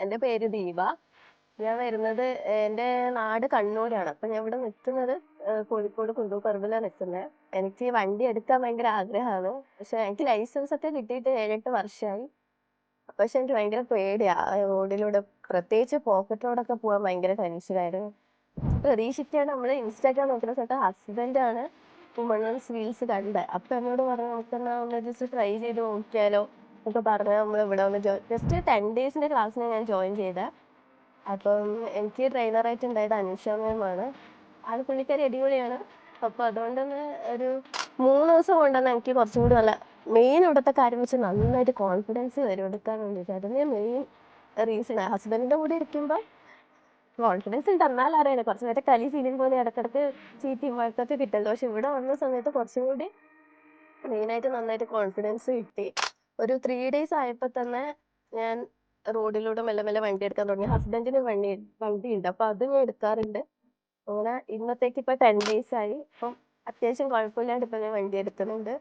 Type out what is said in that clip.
എൻ്റെ പേര് ദീപ. ഞാൻ വരുന്നത് എൻ്റെ നാട് കണ്ണൂരാണ്. അപ്പൊ ഞാൻ ഇവിടെ നിൽക്കുന്നത് കോഴിക്കോട് കുണ്ടൂപ്പറമ്പിലാണ് നിൽക്കുന്നത്. എനിക്ക് വണ്ടി എടുക്കാൻ ഭയങ്കര ആഗ്രഹമാണ്. പക്ഷെ എനിക്ക് ലൈസൻസ് ഒക്കെ കിട്ടിയിട്ട് 7-8 വർഷമായി. പക്ഷെ എനിക്ക് ഭയങ്കര പേടിയാ റോഡിലൂടെ, പ്രത്യേകിച്ച് പോക്കറ്റ് റോഡൊക്കെ പോകാൻ ഭയങ്കര ടെൻഷനായിരുന്നു. പ്രതീക്ഷിക്കാണ് നമ്മള് ഇൻസ്റ്റാഗ്രാം നോക്കുന്ന സമയത്ത് ഹസ്ബൻഡാണ് വുമൺസ് റീൽസ് കണ്ടത്. അപ്പൊ എന്നോട് പറഞ്ഞു നമുക്കെന്നാ ഒന്ന് ജസ്റ്റ് ട്രൈ ചെയ്ത് നോക്കിയാലോ എന്നൊക്കെ പറഞ്ഞ് നമ്മൾ ഇവിടെ വന്ന് ജസ്റ്റ് 10 ഡേയ്സിന്റെ ക്ലാസ്സിന് ഞാൻ ജോയിൻ ചെയ്തത്. അപ്പം എനിക്ക് ട്രെയിനറായിട്ട് ഉണ്ടായത് അനുഷ മാമാണ്. ആൾ പുള്ളിക്കാരി അടിപൊളിയാണ്. അപ്പോൾ അതുകൊണ്ട് തന്നെ ഒരു 3 ദിവസം കൊണ്ടുതന്നെ എനിക്ക് കുറച്ചും കൂടി നല്ല മെയിൻ ഇവിടുത്തെ കാര്യം വെച്ചാൽ നന്നായിട്ട് കോൺഫിഡൻസ് വരും എടുക്കാൻ വേണ്ടിയിട്ട്. അതിന് മെയിൻ റീസൺ ഹസ്ബൻഡിൻ്റെ കൂടെ ഇരിക്കുമ്പോൾ കോൺഫിഡൻസ് ഉണ്ട്. എന്നാൽ അറിയണം കുറച്ച് നേരത്തെ കലി ഫീലിംഗ് പോലെ ഇടക്കിടക്ക് ചീത്തയും വഴക്കൊക്കെ കിട്ടുമല്ലോ. പക്ഷെ ഇവിടെ വന്ന സമയത്ത് കുറച്ചും കൂടി മെയിനായിട്ട് നന്നായിട്ട് കോൺഫിഡൻസ് കിട്ടി. ഒരു 3 ഡേയ്സ് ആയപ്പോൾ തന്നെ ഞാൻ റോഡിലൂടെ മെല്ലെ മെല്ലെ വണ്ടി എടുക്കാൻ തുടങ്ങി. ഹസ്ബൻഡിന് വണ്ടിയുണ്ട്, അപ്പൊ അത് ഞാൻ എടുക്കാറുണ്ട്. അങ്ങനെ ഇന്നത്തേക്ക് ഇപ്പൊ 10 ഡേയ്സ് ആയി. അപ്പം അത്യാവശ്യം കുഴപ്പമില്ലാണ്ട് ഇപ്പൊ ഞാൻ വണ്ടി എടുക്കുന്നുണ്ട്.